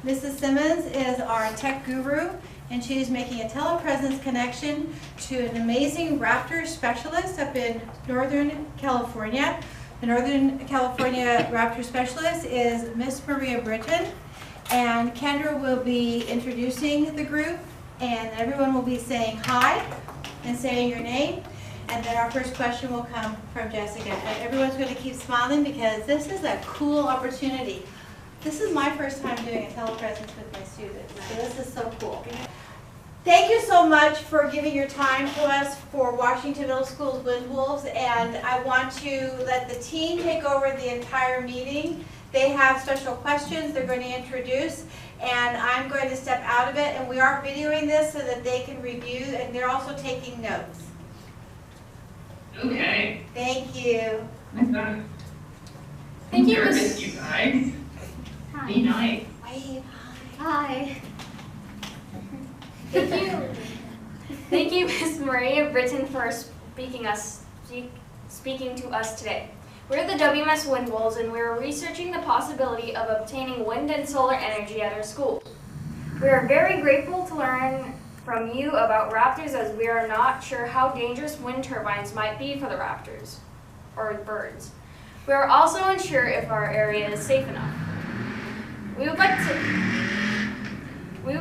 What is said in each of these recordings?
Mrs. Simmons is our tech guru, and she is making a telepresence connection to an amazing Raptor specialist up in Northern California. The Northern California Raptor specialist is Miss Maria Britton, and Kendra will be introducing the group, and everyone will be saying hi and saying your name, and then our first question will come from Jessica. And everyone's going to keep smiling because this is a cool opportunity. This is my first time doing a telepresence with my students, so this is so cool. Thank you so much for giving your time to us for Washington Middle School's Wind Wolves, and I want to let the team take over the entire meeting. They have special questions they're going to introduce, and I'm going to step out of it, and we are videoing this so that they can review, and they're also taking notes. Okay. Thank you. Thank you, Miss. You guys. Hi. Be nice. Wave. Hi. Thank you. Thank you, Miss Maria Britton, for speaking to us today. We're the WMS Wind Wolves, and we're researching the possibility of obtaining wind and solar energy at our school. We are very grateful to learn from you about raptors, as we are not sure how dangerous wind turbines might be for the raptors, or birds. We are also unsure if our area is safe enough. We would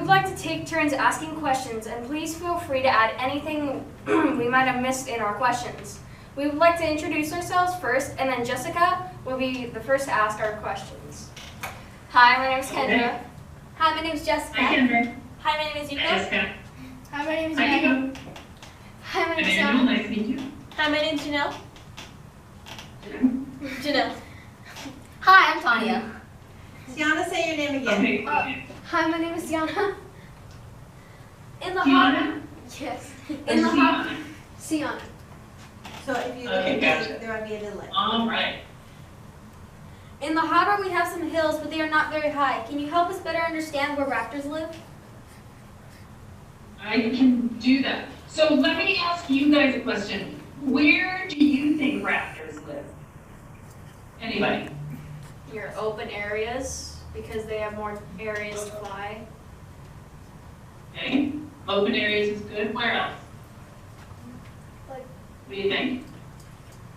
like to take turns asking questions, and please feel free to add anything we might have missed in our questions. We would like to introduce ourselves first, and then Jessica will be the first to ask our questions. Hi, my name is Kendra. Hi, my name is Jessica. Hi, Kendra. Hi, my name is Hi, Yuka. Jessica. Hi, my name is Hi, Megan. Yuka. Hi, my Hi, name is Daniel. Sam. Nice to meet you. Hi, my name is Janelle. Janelle. Hi, I'm Tanya. Tiana, say your name again. Okay, okay. Hi, my name is Diana. In the Tiana? Yes. In the Tiana. Sienna. So if you look Okay, at gotcha. me, there might be a delay. All right. In the harbor, we have some hills, but they are not very high. Can you help us better understand where raptors live? I can do that. So let me ask you guys a question. Where do you think raptors live? Anybody? Your open areas, because they have more areas to fly. Okay. Open areas is good. Where else? Like- What do you think?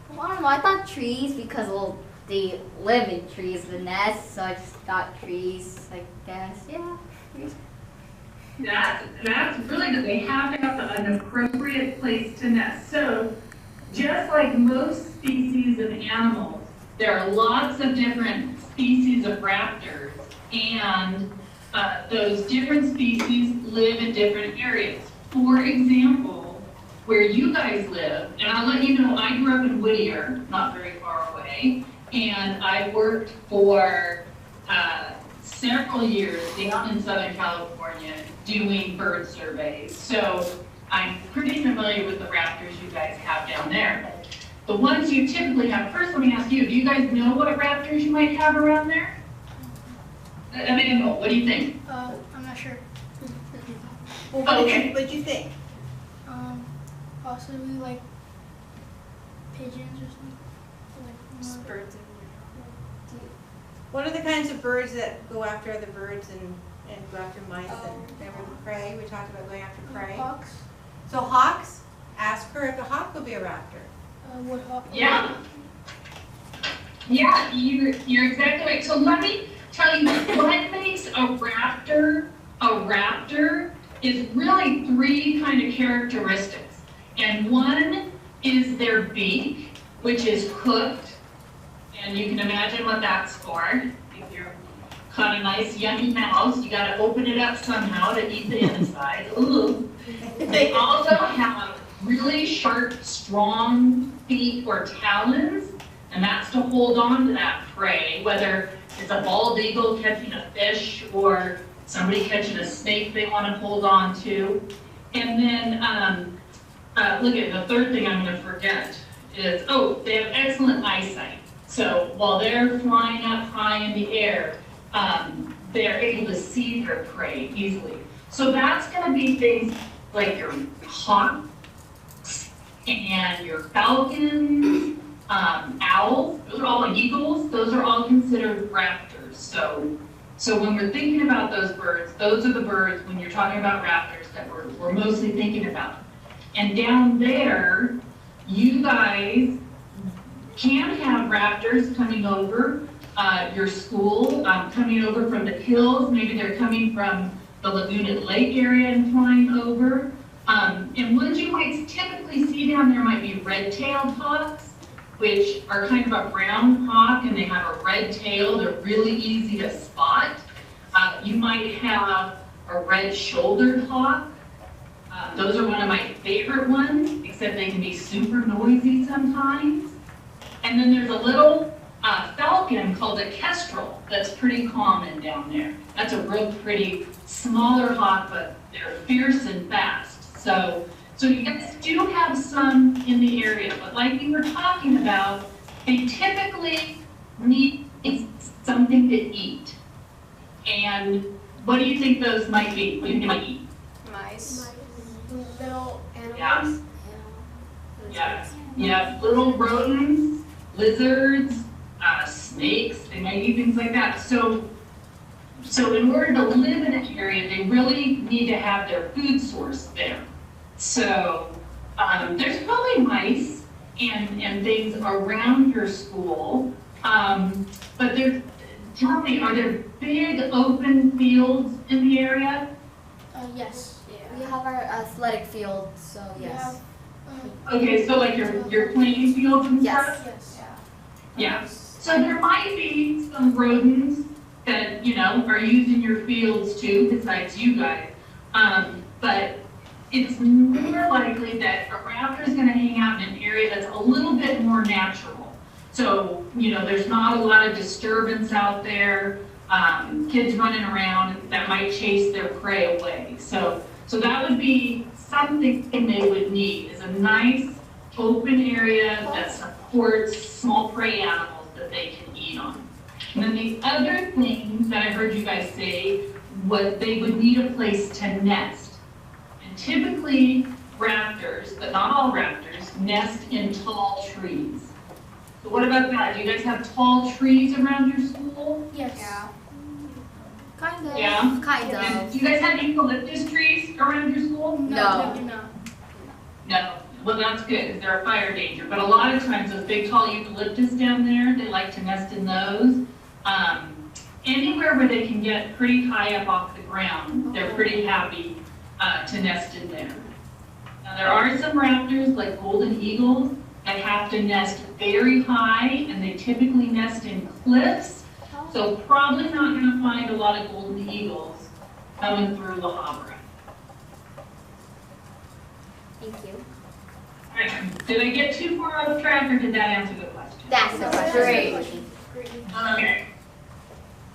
Well, I don't know. I thought trees because, well, they live in trees, the nest, so I just thought trees, I guess. Yeah. Trees. That's really good. They have to have an appropriate place to nest. So just like most species of animals, there are lots of different species of raptors, and those different species live in different areas. For example, where you guys live, and I'll let you know, I grew up in Whittier, not very far away, and I worked for several years down in Southern California doing bird surveys. So I'm pretty familiar with the raptors you guys have down there. The ones you typically have, first let me ask you, do you guys know what raptors you might have around there? Amanda, what do you think? I'm not sure. Well, what did Okay. you, what'd you think? Possibly like pigeons or something. Like, Birds. What are the kinds of birds that go after other birds and go after mice and prey? We talked about going after prey. hawks, So hawks, ask her if a hawk will be a raptor. woodhawk. Yeah. Yeah, you're exactly right. So let me tell you what makes a raptor is really three kind of characteristics. And one is their beak, which is hooked. And you can imagine what that's for. If you're caught a nice yummy mouse, you gotta open it up somehow to eat the inside. Ooh. They also have really sharp, strong feet or talons, and that's to hold on to that prey, whether it's a bald eagle catching a fish or somebody catching a snake they want to hold on to. And then, look at the third thing I'm going to forget is, they have excellent eyesight. So while they're flying up high in the air, they're able to see their prey easily. So that's going to be things like your hawks and your falcons, owls, those are all eagles, those are all considered raptors. So So when we're thinking about those birds, those are the birds, when you're talking about raptors, that we're mostly thinking about. And down there, you guys can have raptors coming over your school, coming over from the hills. Maybe they're coming from the Lagoon and Lake area and flying over. And ones you might typically see down there might be red-tailed hawks, which are kind of a brown hawk and they have a red tail. They're really easy to spot. You might have a red-shouldered hawk. Those are one of my favorite ones, except they can be super noisy sometimes. And then there's a little falcon called a kestrel that's pretty common down there. That's a real pretty smaller hawk, but they're fierce and fast. So you guys do have some in the area, but like we were talking about, they typically need something to eat. And what do you think those might be? What do you think they might eat? Mice. Little Yeah. animals. Yeah, little rodents, lizards, snakes, they might eat things like that. So in order to live in an area, they really need to have their food source there. So there's probably mice and things around your school, but tell me, are there big open fields in the area? Yes. We have our athletic field, so We yes. have, Okay, so like your playing fields and Yes. stuff? yes. Yeah. So there might be some rodents that, are using your fields too, besides you guys. But it's more likely that a raptor is going to hang out in an area that's a little bit more natural. So, there's not a lot of disturbance out there, kids running around that might chase their prey away. So that would be something they would need, is a nice open area that supports small prey animals that they can eat on. And then the other thing that I heard you guys say was they would need a place to nest. And typically raptors, but not all raptors, nest in tall trees. So what about that? Do you guys have tall trees around your school? Yes. Yeah. Kind of. Yeah. Kind And of. do you guys have eucalyptus trees around your school? No. We do not. No. Well, that's good, because they're a fire danger. But a lot of times, those big tall eucalyptus down there, they like to nest in those. Anywhere where they can get pretty high up off the ground, they're pretty happy to nest in there. Now, there are some raptors, like golden eagles, that have to nest very high, and they typically nest in cliffs. So probably not going to find a lot of golden eagles coming through La Habra. Thank you. All right, did I get too far off track, or did that answer the question? That's the question. Great. Okay.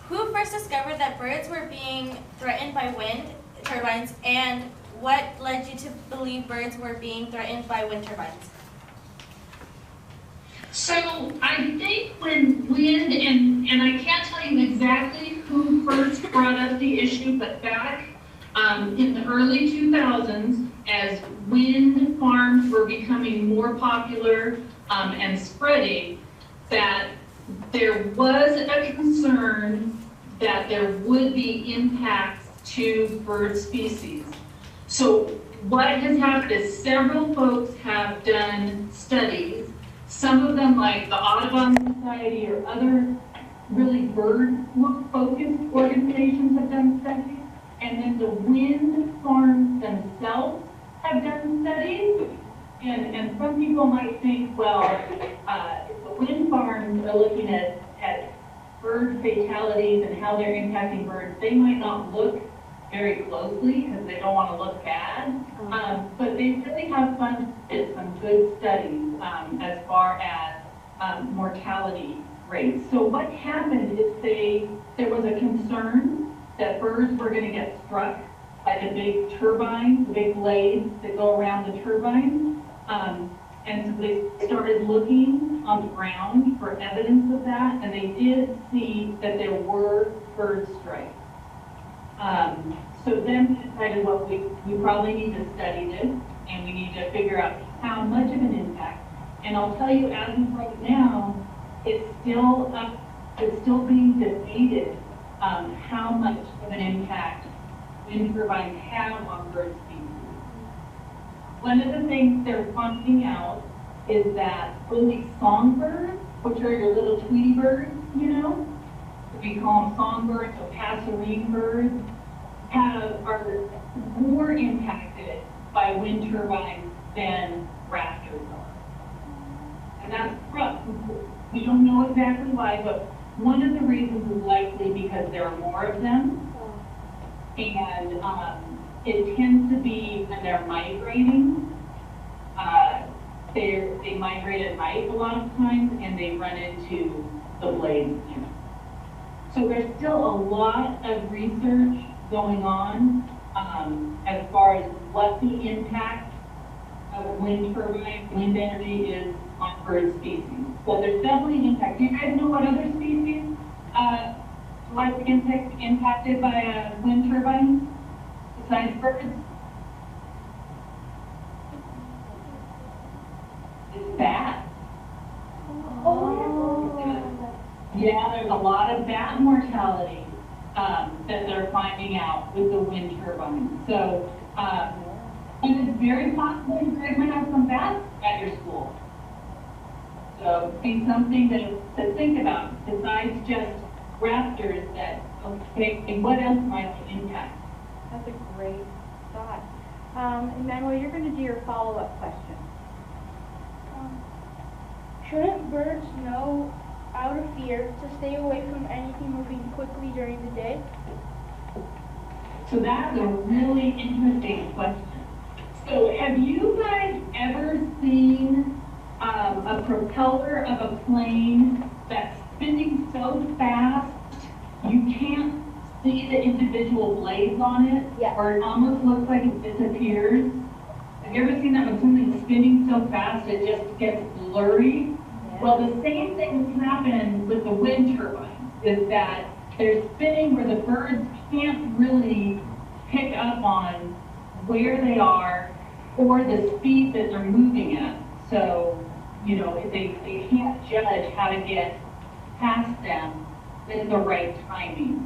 Who first discovered that birds were being threatened by wind turbines, and what led you to believe birds were being threatened by wind turbines? So I think when wind, and I can't tell you exactly who first brought up the issue, but back in the early 2000s, as wind farms were becoming more popular and spreading, that there was a concern that there would be impacts to bird species. So what has happened is several folks have done studies. Some of them, like the Audubon Society or other really bird-focused organizations, have done studies. And then the wind farms themselves have done studies. And some people might think, well, if the wind farms are looking at bird fatalities and how they're impacting birds, they might not look very closely because they don't want to look bad. But they really have funded some good studies as far as mortality rates. So what happened is there was a concern that birds were going to get struck by the big turbines, the big blades that go around the turbines. And so they started looking on the ground for evidence of that, and they did see that there were bird strikes. So then we decided, well, we probably need to study this, and we need to figure out how much of an impact. And I'll tell you, as of right now, it's still being debated how much of an impact wind turbines have on bird species. One of the things they're finding out is that only songbirds, which are your little Tweety birds, you know, we call them songbirds or passerine birds, are more impacted by wind turbines than raptors are. And that's rough. We don't know exactly why, but one of the reasons is likely because there are more of them. And it tends to be when they're migrating. They migrate at night a lot of times, and they run into the blades. So there's still a lot of research going on as far as what the impact of wind turbine, wind energy is on bird species. So there's definitely an impact. Do you guys know what other species might be impacted by wind turbines besides birds? It's bats. Yeah, there's a lot of bat mortality that they're finding out with the wind turbines. So, and it's very possible you guys might have some bats at your school. So, be something to think about besides just raptors. That okay, what else might impact? That's a great thought. Emmanuel, you're going to do your follow-up question. Shouldn't birds know out of fear to stay away from anything moving quickly during the day? So that's a really interesting question. So have you guys ever seen a propeller of a plane that's spinning so fast you can't see the individual blades on it? Yeah. Or it almost looks like it disappears? Have you ever seen that when something's spinning so fast it just gets blurry? Well, the same thing is happening with the wind turbines, is that they're spinning where the birds can't really pick up on where they are or the speed that they're moving at. So, you know, they can't judge how to get past them with the right timing.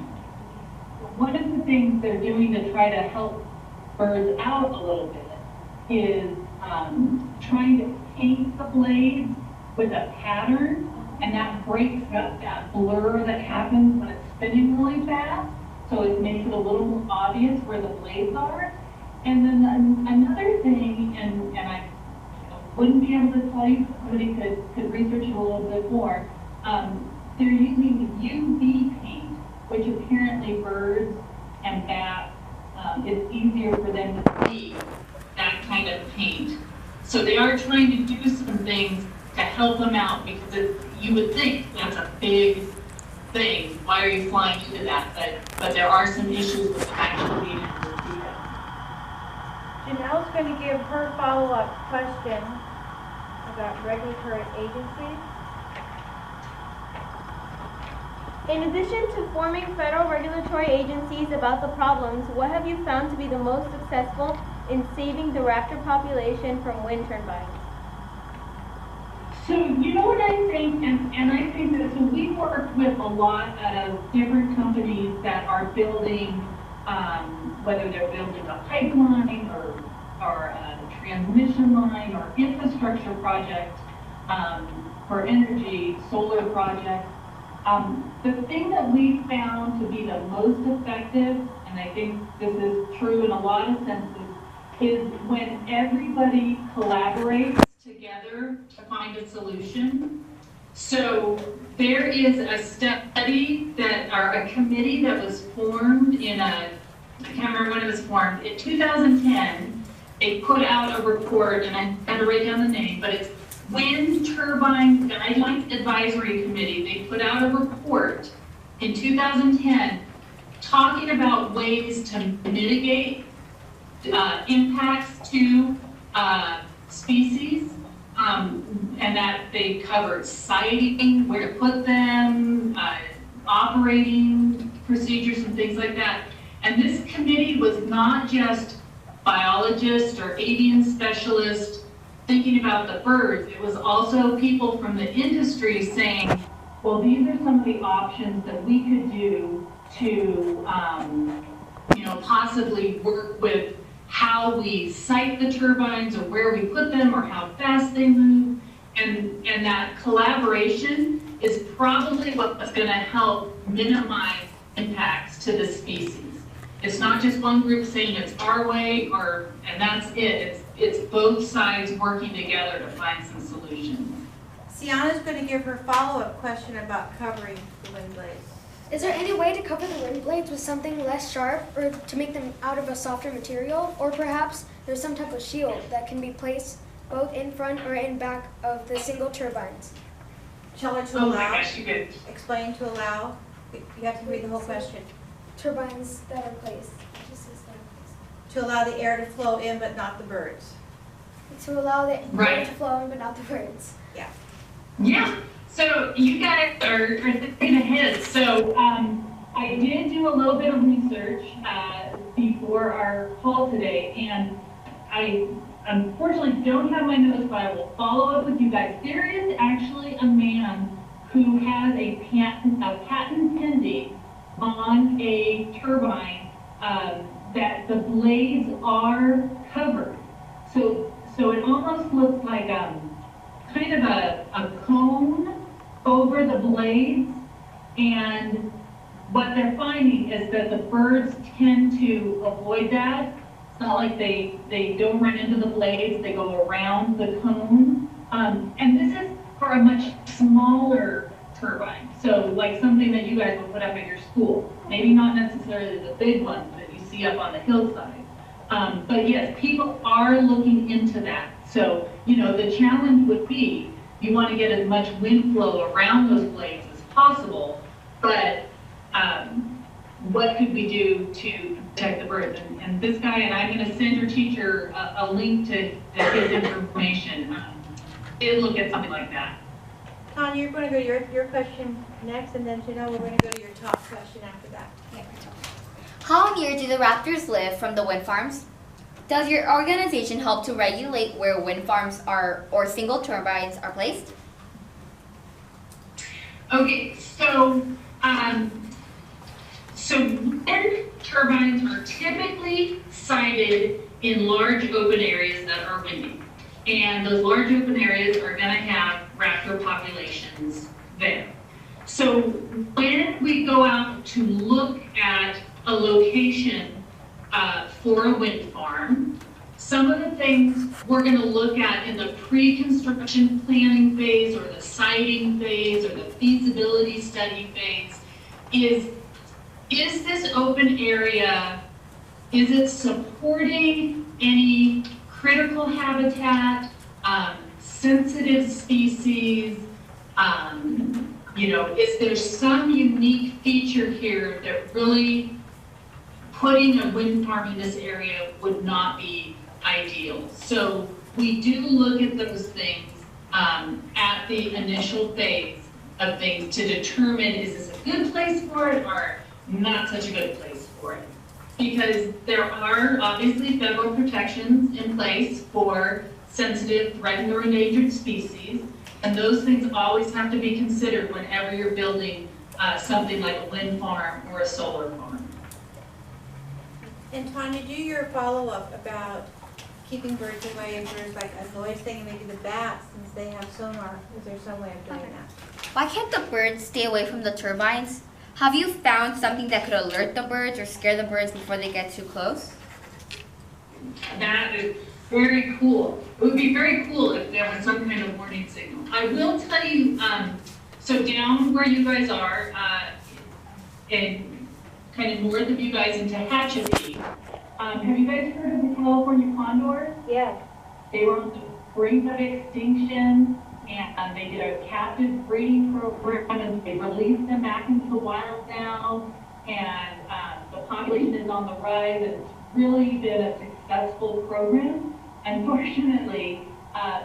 One of the things they're doing to try to help birds out a little bit is trying to paint the blades with a pattern, and that breaks up that blur that happens when it's spinning really fast. So it makes it a little more obvious where the blades are. And then another thing, and I wouldn't be able to tell you, somebody could research it a little bit more, they're using UV paint, which apparently birds and bats, it's easier for them to see that kind of paint. So they are trying to do some things to help them out, because you would think that's a big thing. Why are you flying into that? But there are some issues with actually being able to do that. Janelle's going to give her follow-up question about regulatory agencies. In addition to forming federal regulatory agencies about the problems, what have you found to be the most successful in saving the raptor population from wind turbines? So you know what I think, and I think that, so we work with a lot of different companies that are building, whether they're building a pipeline or a transmission line or infrastructure project for energy, solar projects. The thing that we found to be the most effective, and I think this is true in a lot of senses, is when everybody collaborates together to find a solution. So there is a study or a committee that was formed I can't remember when it was formed, in 2010. They put out a report, and I had to write down the name, but it's Wind Turbine Guidelines Advisory Committee. They put out a report in 2010 talking about ways to mitigate impacts to species, and that they covered siting, where to put them, operating procedures and things like that. And this committee was not just biologists or avian specialists thinking about the birds. It was also people from the industry saying, well, these are some of the options that we could do to, possibly work with how we site the turbines or where we put them or how fast they move. And that collaboration is probably what's going to help minimize impacts to the species. It's not just one group saying it's our way and that's it. It's both sides working together to find some solutions. Sienna's going to give her follow-up question about covering the wind blades. Is there any way to cover the wind blades with something less sharp or to make them out of a softer material? Or perhaps there's some type of shield that can be placed both in front or in back of the single turbines? Tell her to Oh allow. my gosh, you could. Explain to allow. You have to read the whole question. Turbines that are placed. To allow the air to flow in, but not the birds. To allow the Right. air to flow in, but not the birds. Yeah. Yeah, so you guys are thinking ahead. So I did do a little bit of research before our call today, and I unfortunately don't have my notes, but I will follow up with you guys. There is actually a man who has a patent pending on a turbine that the blades are covered. So it almost looks like kind of a cone over the blades, and what they're finding is that the birds tend to avoid that. It's not like they don't run into the blades, they go around the cone. And this is for a much smaller turbine. So like something that you guys will put up at your school. Maybe not necessarily the big ones that you see up on the hillside. But yes, people are looking into that. So, the challenge would be, you want to get as much wind flow around those blades as possible, but what could we do to protect the birds? And this guy, and I'm going to send your teacher a link to his information. Did look at something like that. Tanya, you're going to go to your question next, and then Janelle, we're going to go to your top question after that. How near do the raptors live from the wind farms? Does your organization help to regulate where wind farms are or single turbines are placed? Okay, so wind turbines are typically sited in large open areas that are windy. And those large open areas are going to have raptor populations there. So when we go out to look at a location for a wind farm, some of the things we're going to look at in the pre-construction planning phase or the siting phase or the feasibility study phase is this open area, is it supporting any critical habitat, sensitive species, is there some unique feature here that really putting a wind farm in this area would not be ideal. So we do look at those things at the initial phase of things to determine, is this a good place for it or not such a good place for it? Because there are obviously federal protections in place for sensitive, threatened, or endangered species, and those things always have to be considered whenever you're building something like a wind farm or a solar farm. And Tanya, do your follow-up about keeping birds away if there's like a noise thing, and maybe the bats, since they have sonar. Is there some way of doing that? Why can't the birds stay away from the turbines? Have you found something that could alert the birds or scare the birds before they get too close? That is very cool. It would be very cool if there was some kind of warning signal. I will tell you, so down where you guys are, and kind of north of you guys into Hatchetty, have you guys heard of the California condors? Yes. They were on the brink of extinction, and they did a captive breeding program, and they released them back into the wild now, and the population is on the rise, and it's really been a successful program. Unfortunately,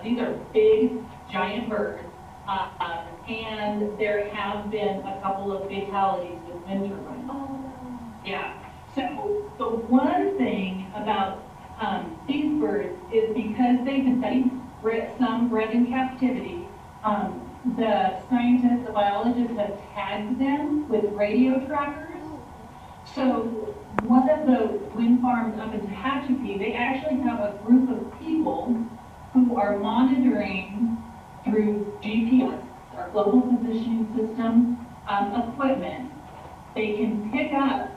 these are big, giant birds, and there have been a couple of fatalities with wind turbines. Oh, Yeah. So the one thing about these birds is because they've been studied, some bred in captivity, the scientists, the biologists have tagged them with radio trackers So one of the wind farms up in Tehachapi, they actually have a group of people who are monitoring through GPS, our global positioning system, equipment. They can pick up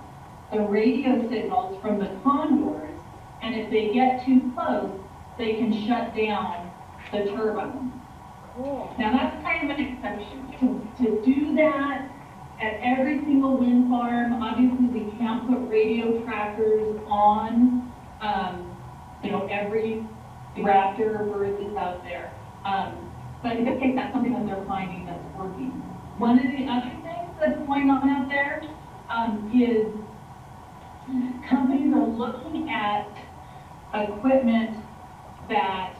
the radio signals from the condors, and if they get too close, they can shut down the turbine. Cool. Now that's kind of an exception. To do that at every single wind farm, obviously we can't put radio trackers on, every raptor or bird that's out there. But in this case, that's something that they're finding that's working. One of the other things that's going on out there is companies are looking at equipment that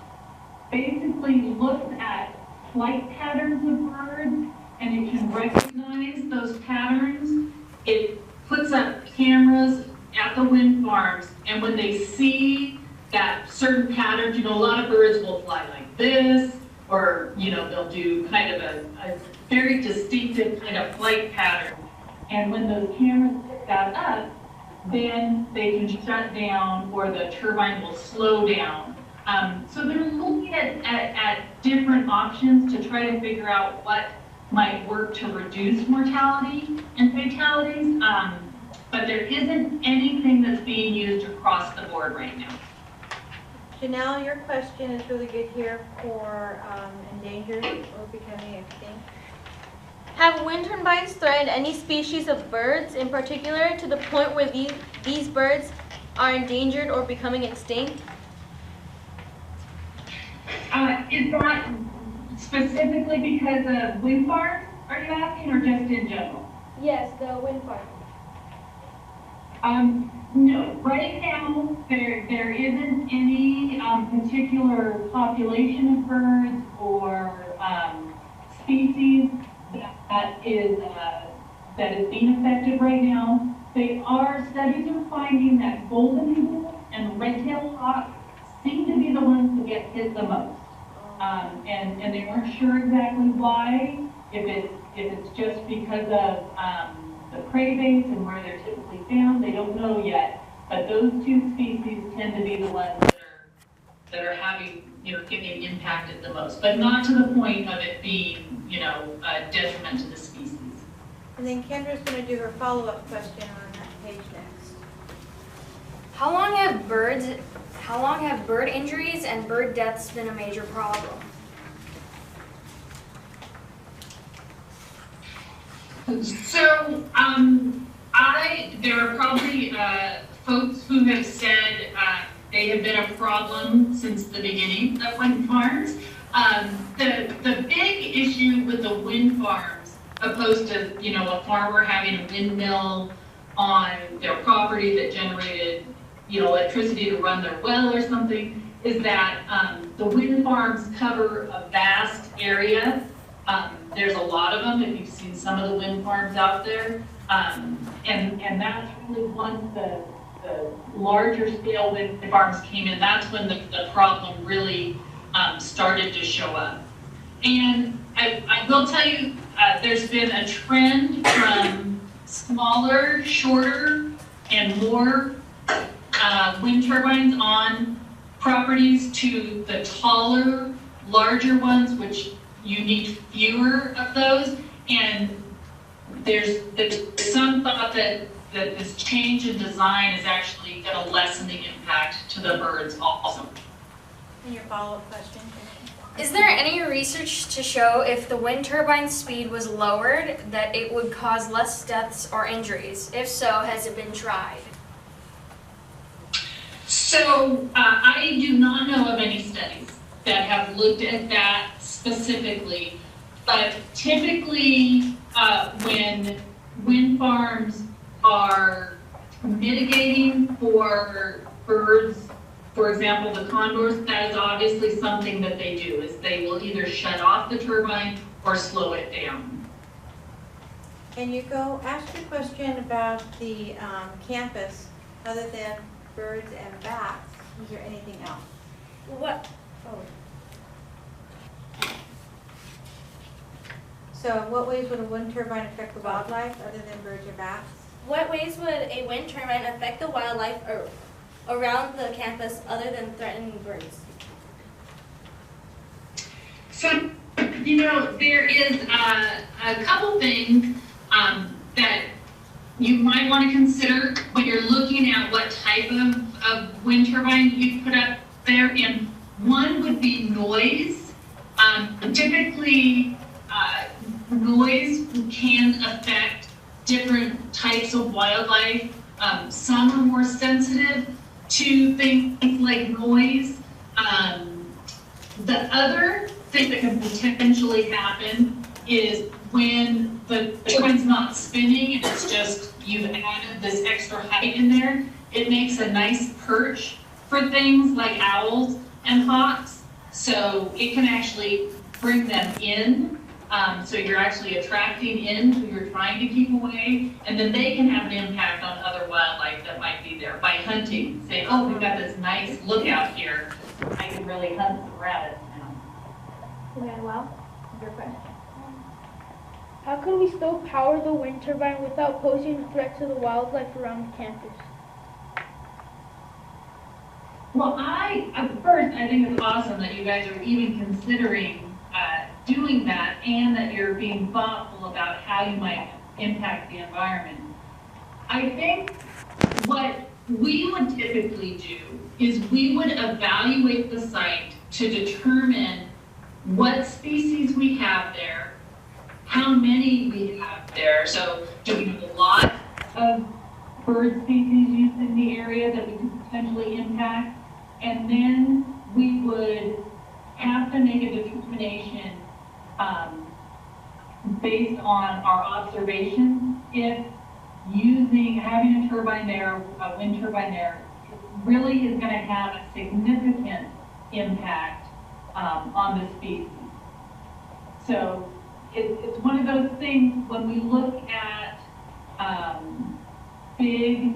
basically looks at flight patterns of birds, and it can recognize those patterns. It puts up cameras at the wind farms, and when they see that certain patterns, a lot of birds will fly like this, or, they'll do kind of a very distinctive kind of flight pattern. And when those cameras pick that up, then they can shut down, or the turbine will slow down. So they're looking at different options to try to figure out what might work to reduce mortality and fatalities, but there isn't anything that's being used across the board right now. Janelle, your question is really good here for endangered or becoming extinct. Have wind turbines threatened any species of birds in particular to the point where these birds are endangered or becoming extinct? Is that specifically because of wind farms, are you asking, or just in general? Yes, the wind farm. No, right now there isn't any particular population of birds or species that is being affected right now. Studies are finding that golden eagles and red-tailed hawks seem to be the ones that get hit the most. And they weren't sure exactly why, if it's just because of the prey base and where they're typically found, they don't know yet. But those two species tend to be the ones that are having, getting impacted the most, but not to the point of it being, a detriment to the species. And then Kendra's going to do her follow-up question on that page next. How long have bird injuries and bird deaths been a major problem? So, there are probably folks who have said they have been a problem since the beginning of wind farms. The big issue with the wind farms, opposed to a farmer having a windmill on their property that generated electricity to run their well or something, is that the wind farms cover a vast area. There's a lot of them, if you've seen some of the wind farms out there. And that's really once the larger scale wind farms came in, that's when the problem really started to show up. And I will tell you, there's been a trend from smaller, shorter, and more wind turbines on properties to the taller, larger ones, which you need fewer of those. And there's some thought that this change in design is actually going to lessen the impact to the birds also. And your follow-up question? Is there any research to show if the wind turbine speed was lowered that it would cause less deaths or injuries? If so, has it been tried? So I do not know of any studies that have looked at that specifically, but typically when wind farms are mitigating for birds, for example, the condors, that is obviously something that they do, is they will either shut off the turbine or slow it down. And you go ask your question about the campus, other than birds and bats. Is there anything else? What? Oh. So in what ways would a wind turbine affect the wildlife other than birds or bats? what ways would a wind turbine affect the wildlife around the campus other than threatening birds? So, there is a couple things that you might want to consider when you're looking at what type of wind turbine you put up there. And one would be noise. Typically, noise can affect different types of wildlife. Some are more sensitive to things like noise. The other thing that can potentially happen is when the turbine's not spinning and it's just you've added this extra height in there, it makes a nice perch for things like owls and hawks. So it can actually bring them in. So you're actually attracting in who you're trying to keep away, and then they can have an impact on other wildlife that might be there by hunting. Say, oh, we've got this nice lookout here. I can really hunt some rabbits now. Emmanuel, your question. How can we still power the wind turbine without posing a threat to the wildlife around campus? Well, first, I think it's awesome that you guys are even considering doing that, and that you're being thoughtful about how you might impact the environment. I think what we would typically do is we would evaluate the site to determine what species we have there, how many we have there. So do we have a lot of bird species used in the area that we could potentially impact? And then we would have to make a determination based on our observations if having a turbine there, a wind turbine there, really is going to have a significant impact on the species. So it's one of those things when we look at big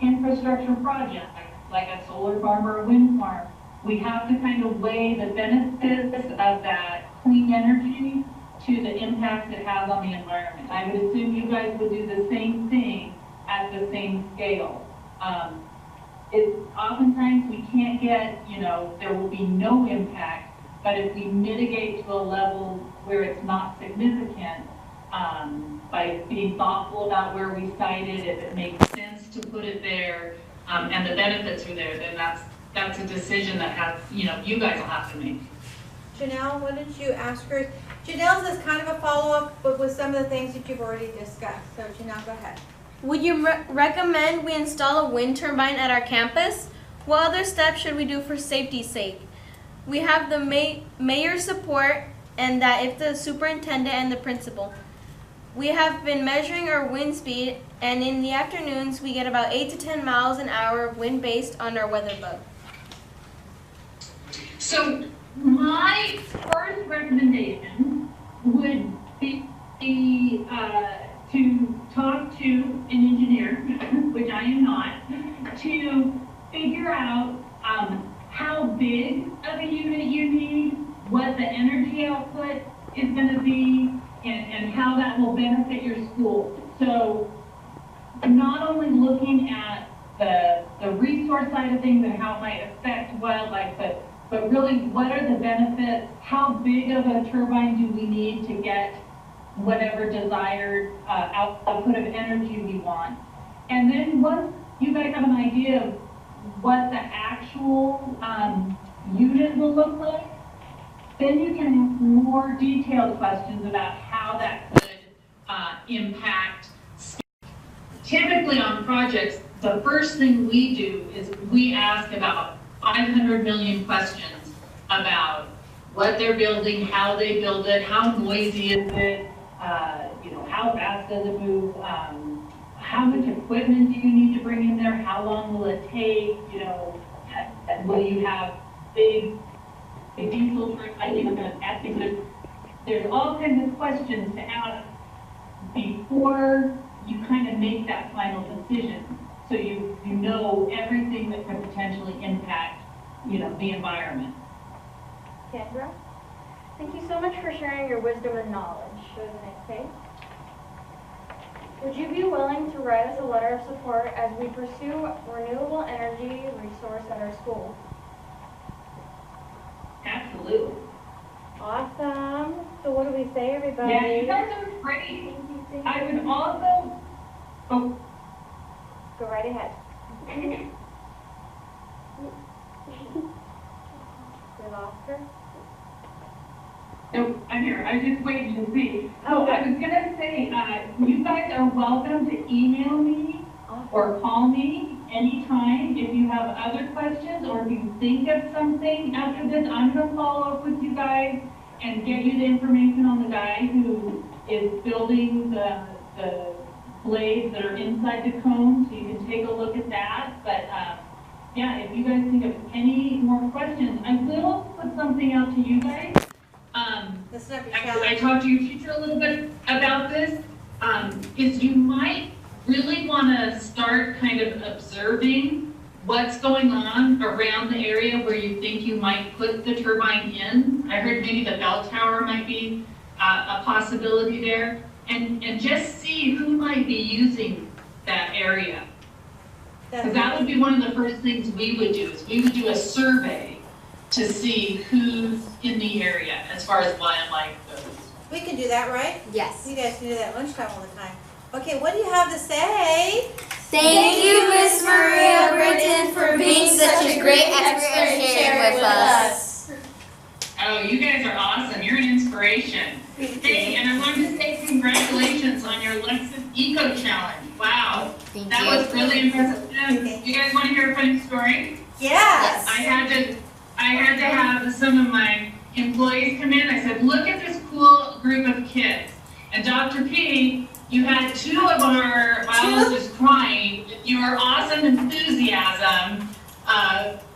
infrastructure projects like a solar farm or a wind farm, we have to kind of weigh the benefits of that clean energy to the impact it has on the environment. I would assume you guys would do the same thing at the same scale. Oftentimes we can't get, there will be no impact, but if we mitigate to a level where it's not significant, by being thoughtful about where we site it, if it makes sense to put it there, and the benefits are there, then that's a decision that you guys will have to make. Janelle, what did you ask her? Janelle's is kind of a follow-up, but with some of the things that you've already discussed. So Janelle, go ahead. Would you recommend we install a wind turbine at our campus? What other steps should we do for safety's sake? We have the mayor's support, and that if the superintendent and the principal. We have been measuring our wind speed, and in the afternoons we get about 8 to 10 miles an hour of wind based on our weather bug. So my first recommendation would be to talk to an engineer, which I am not, to figure out how big of a unit you need, what the energy output is going to be, and how that will benefit your school. So not only looking at the resource side of things and how it might affect wildlife, but really what are the benefits, how big of a turbine do we need to get whatever desired output of energy we want. And then once you guys have an idea of what the actual unit will look like, then you can ask more detailed questions about how that could impact. Typically on projects, the first thing we do is we ask about 500 million questions about what they're building, how they build it, how noisy is it, how fast does it move, how much equipment do you need to bring in there, how long will it take, will you have big diesel turbines, there's all kinds of questions to ask before you kind of make that final decision. So you know everything that could potentially impact, the environment. Kendra? Thank you so much for sharing your wisdom and knowledge. Go to the next page. Would you be willing to write us a letter of support as we pursue renewable energy resource at our school? Absolutely. Awesome. So what do we say, everybody? Yeah, you guys are great. I would also, oh, Go right ahead. We lost her. no, I'm here. I was just waiting to see. Oh, I was gonna say, you guys are welcome to email me or call me anytime if you have other questions or if you think of something after this. I'm gonna follow up with you guys and get you the information on the guy who is building the blades that are inside the cone, so you can take a look at that. But, yeah, if you guys think of any more questions, I will put something out to you guys. I talked to your teacher a little bit about this, is you might really want to start kind of observing what's going on around the area where you think you might put the turbine in. I heard maybe the bell tower might be a possibility there, and just see who might be using that area. Because that would be one of the first things we would do, is we would do a survey to see who's in the area as far as wildlife goes. We can do that, right? Yes. You guys can do that at lunchtime all the time. Okay, what do you have to say? Thank you, Miss Maria Britton, for being such a great expert and sharing with us. Oh, you guys are awesome. You're an inspiration. Hey, and I wanted to say congratulations on your Lexus Eco Challenge. Wow. That was really impressive. You guys want to hear a funny story? Yes. I had to have some of my employees come in. I said, look at this cool group of kids. And Dr. P, you had two of our biologists crying with your awesome enthusiasm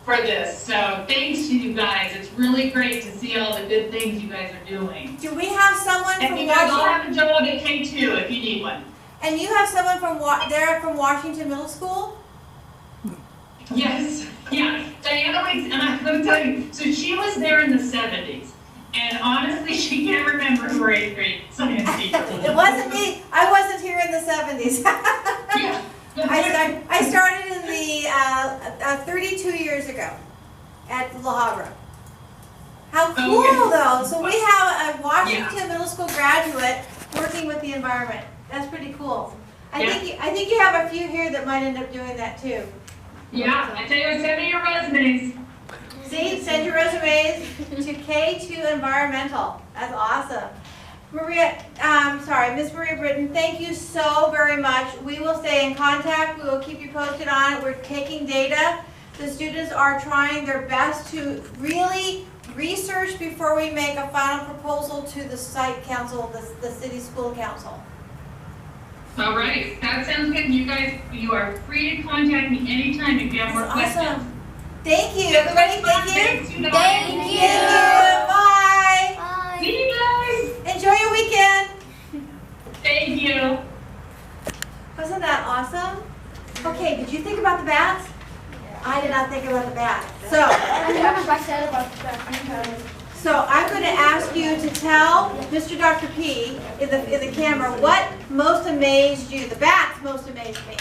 for this. So thanks to you guys. It's really great to see all the good things you guys are doing. Do we have someone And from you guys all Washington? have a job at K2 if you need one. And you have someone from there from Washington Middle School? Yes, yeah. Diana Wicks, and I'm going to tell you, so she was there in the 70s. And honestly, she can't remember who her 8th grade science teacher was. It wasn't me. I wasn't here in the 70s. Yeah. I started in the 32 years ago at La Habra. How cool, though. So we have a Washington Middle School graduate working with the environment. That's pretty cool. I think you have a few here that might end up doing that too. Yeah, I tell you, send me your resumes. See, send your resumes to K2 Environmental. That's awesome. Miss Maria Britton, thank you so very much. We will stay in contact. We will keep you posted on it. We're taking data. The students are trying their best to really research before we make a final proposal to the site council, the city school council. All right, that sounds good. You guys, you are free to contact me anytime if you have more questions. Awesome. Thank you, everybody. Thank you. Thank you. Bye. Bye. See you guys. Enjoy your weekend. Thank you. Wasn't that awesome? Okay, did you think about the bats? I did not think about the bats. So I'm going to ask you to tell Mr. Dr. P in the camera what most amazed you. The bats most amazed me.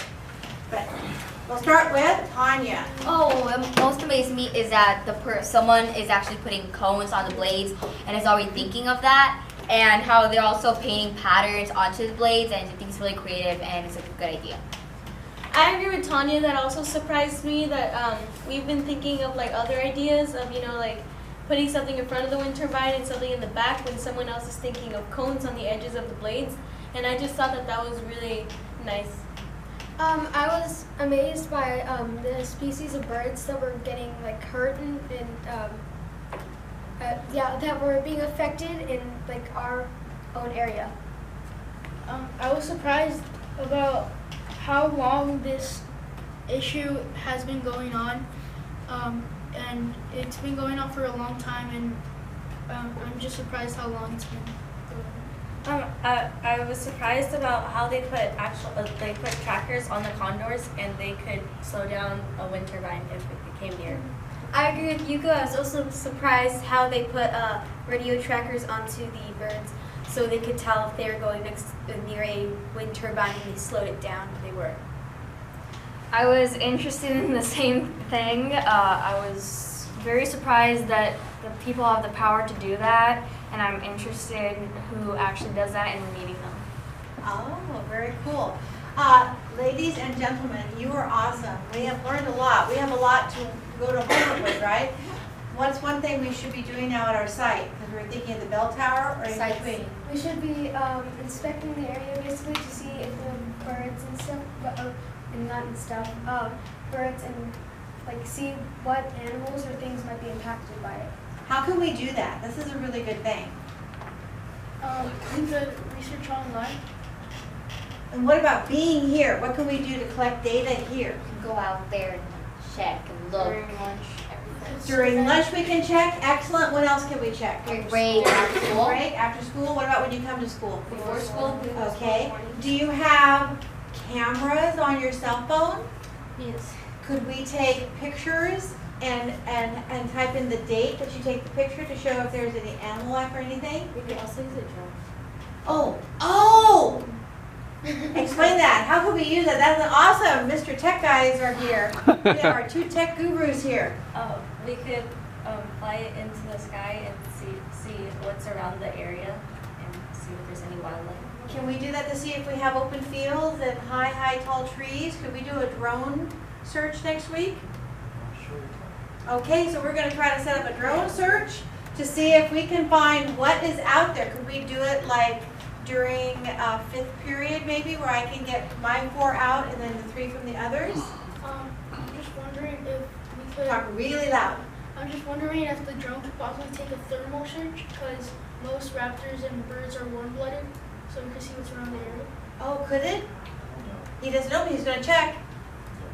But we'll start with Tanya. Oh, what most amazed me is that someone is actually putting cones on the blades and is already thinking of that, and how they're also painting patterns onto the blades, and I think it's really creative and it's a good idea. I agree with Tanya. That also surprised me that we've been thinking of like other ideas of, like putting something in front of the wind turbine and something in the back when someone else is thinking of cones on the edges of the blades. And I just thought that was really nice. I was amazed by the species of birds that were getting like hurt and that were being affected in like our own area. I was surprised about how long this issue has been going on, and it's been going on for a long time, and I'm just surprised how long it's been going on. I was surprised about how they put trackers on the condors and they could slow down a wind turbine if it came near. I agree with Yuko. I was also surprised how they put radio trackers onto the birds so they could tell if they were going near a wind turbine and they slowed it down if they were? I was interested in the same thing. I was very surprised that the people have the power to do that, and I'm interested in who actually does that and meeting them. Oh, very cool. Ladies and gentlemen, you are awesome. We have learned a lot. We have a lot to go to homework with, right? What's one thing we should be doing now at our site? Because we're thinking of the bell tower or in between? We should be inspecting the area basically to see if the birds and stuff, birds and like see what animals or things might be impacted by it. How can we do that? This is a really good thing. We could research online. And what about being here? What can we do to collect data here? Go out there and check and look. During lunch, everything. During lunch we can check. Excellent. What else can we check? During break, after school. Break, after school. What about when you come to school? Before school. Okay. Do you have cameras on your cell phone? Yes. Could we take pictures and type in the date that you take the picture to show if there's any animal life or anything? We could also use a drone. Oh! Explain that. How can we use that? That's awesome. Mr. Tech guys are here. We have our two tech gurus here. We could fly it into the sky and see what's around the area and see if there's any wildlife. Can we do that to see if we have open fields and high, tall trees? Could we do a drone search next week? Okay, so we're going to try to set up a drone search to see if we can find what is out there. Could we do it like during fifth period maybe, where I can get my 4 out and then the 3 from the others? I'm just wondering if we could. Talk really loud. I'm just wondering if the drone could possibly take a thermal search, because most raptors and birds are warm-blooded, so we could see what's around the area. Oh, could it? He doesn't know, but he's going to check.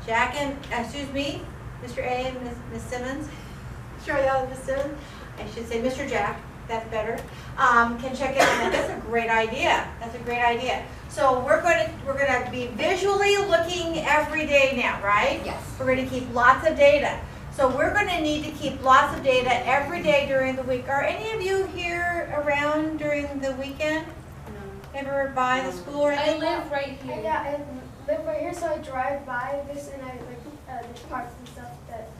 Jack and, excuse me, Mr. A and Miss Simmons. Sure, y'all, Miss Simmons. I should say Mr. Jack. That's better. Can check it out. That's a great idea. That's a great idea. So we're going to be visually looking every day now, right? Yes. We're going to keep lots of data. So we're going to need to keep lots of data every day during the week. Are any of you here around during the weekend? No. Ever by the school or anything? I live right here. Yeah, I live right here, so I drive by this and I like the parks and stuff.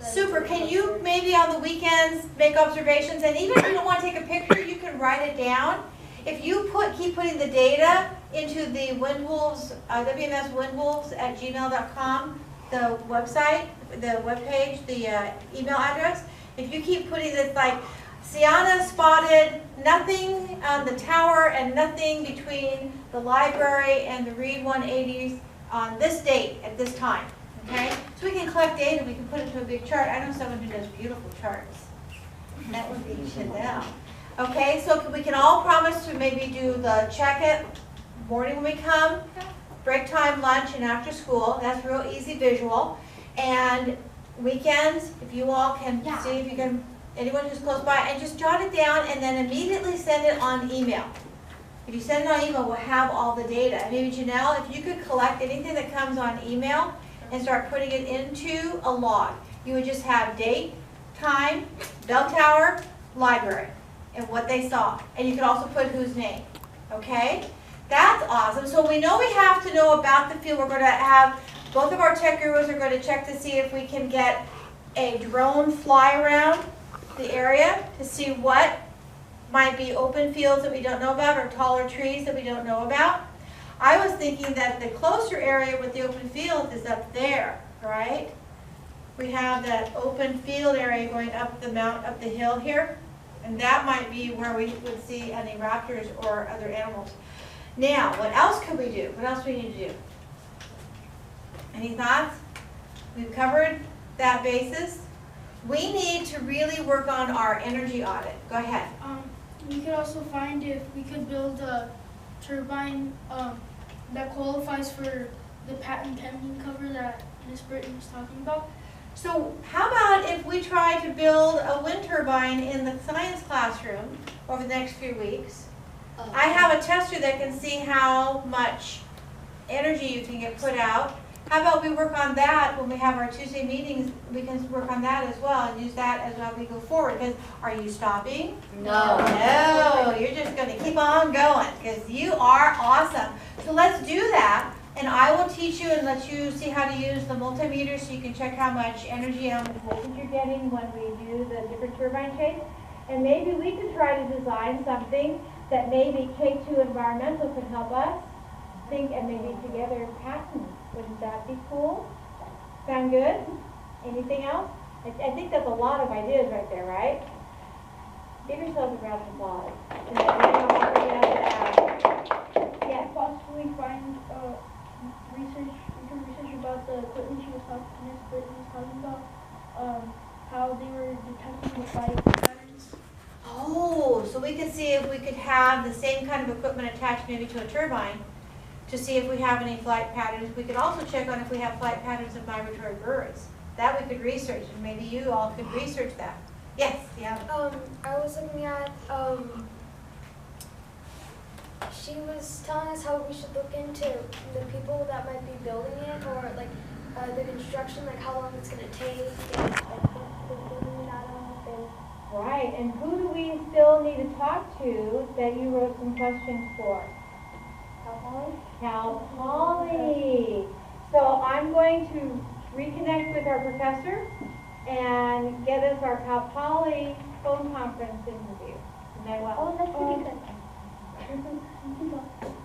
Super. Can you maybe on the weekends make observations? And even if you don't want to take a picture, you can write it down. If you keep putting the data into the Windwolves, WMS Windwolves at gmail.com, the website, the webpage, the email address, if you keep putting this like, Sienna spotted nothing on the tower and nothing between the library and the Reed 180s on this date at this time. Okay? So we can collect data, we can put it into a big chart. I know someone who does beautiful charts. That would be Chanel. Okay, so we can all promise to maybe do the check it morning when we come, break time, lunch, and after school. That's real easy visual. And weekends, if you all can see if you can, anyone who's close by, and just jot it down and then immediately send it on email. If you send it on email, we'll have all the data. And maybe Janelle, if you could collect anything that comes on email and start putting it into a log. You would just have date, time, bell tower, library, and what they saw. And you could also put whose name, okay? That's awesome. So we know we have to know about the field. We're going to have, both of our tech gurus are going to check to see if we can get a drone fly around the area to see what might be open fields that we don't know about or taller trees that we don't know about. I was thinking that the closer area with the open field is up there, right? We have that open field area going up the hill here, and that might be where we would see any raptors or other animals. Now, what else could we do? What else do we need to do? Any thoughts? We've covered that basis. We need to really work on our energy audit. Go ahead. We could also find if we could build a turbine that qualifies for the patent pending cover that Ms. Britton was talking about. So how about if we try to build a wind turbine in the science classroom over the next few weeks? I have a tester that can see how much energy you can get put out, How about we work on that when we have our Tuesday meetings? We can work on that as well and use that as how we go forward. Because are you stopping? No. No, you're just going to keep on going because you are awesome. So let's do that. And I will teach you and let you see how to use the multimeter so you can check how much energy, how much voltage you're getting when we do the different turbine shapes. And maybe we could try to design something that maybe K2 Environmental could help us think and maybe together patent. Wouldn't that be cool? Sound good? Anything else? I think that's a lot of ideas right there, right? Give yourself a round of applause. And then we can all bring it out. Yeah, possibly find research about the equipment she was talking, Miss Britton was talking about, how they were detecting the flight patterns. Oh, so we could see if we could have the same kind of equipment attached maybe to a turbine to see if we have any flight patterns. We could also check on if we have flight patterns of migratory birds. That we could research, and maybe you all could research that. Yes, yeah. I was looking at, she was telling us how we should look into the people that might be building it, or like the construction, like how long it's going to take, and building it out of. Right, and who do we still need to talk to that you wrote some questions for? Cal Poly. So I'm going to reconnect with our professor and get us our Cal Poly phone conference interview. And then Oh, that's pretty good.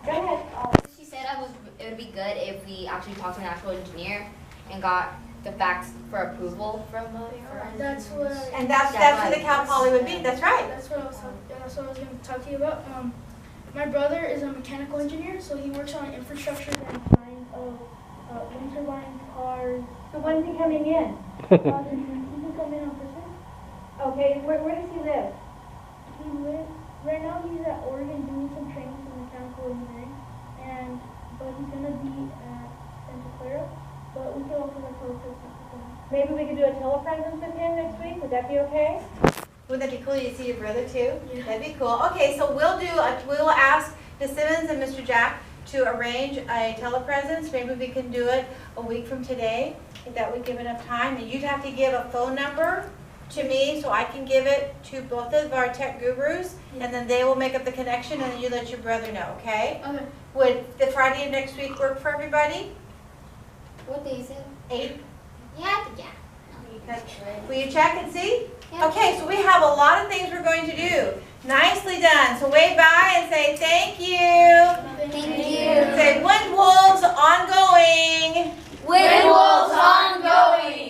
Go ahead. She said it would be good if we actually talked to an actual engineer and got the facts for approval from That's what. And that's who the Cal Poly would be. That's right. That's what I was going to talk to you about. My brother is a mechanical engineer, so he works on infrastructure and design of wind turbines, cars. So when's he coming in? He can come in on Christmas. Okay, where does he live? Right now he's at Oregon doing some training for mechanical engineering, but he's gonna be at Santa Clara. But we could also have telepresence with him. Maybe we could do a telepresence with him next week. Would that be okay? Wouldn't that be cool? You see your brother too? Yeah. That'd be cool. Okay, so we'll ask Ms. Simmons and Mr. Jack to arrange a telepresence. Maybe we can do it a week from today, if that would give enough time. And you'd have to give a phone number to me so I can give it to both of our tech gurus, and then they will make up the connection, and then you let your brother know, okay? Okay. Would the Friday of next week work for everybody? What day is it? 8? Yeah. Will you check and see? Yeah. Okay, so we have a lot of things we're going to do. Nicely done. So wave bye and say thank you. Thank you. Say Wind Wolves ongoing. Wind Wolves ongoing.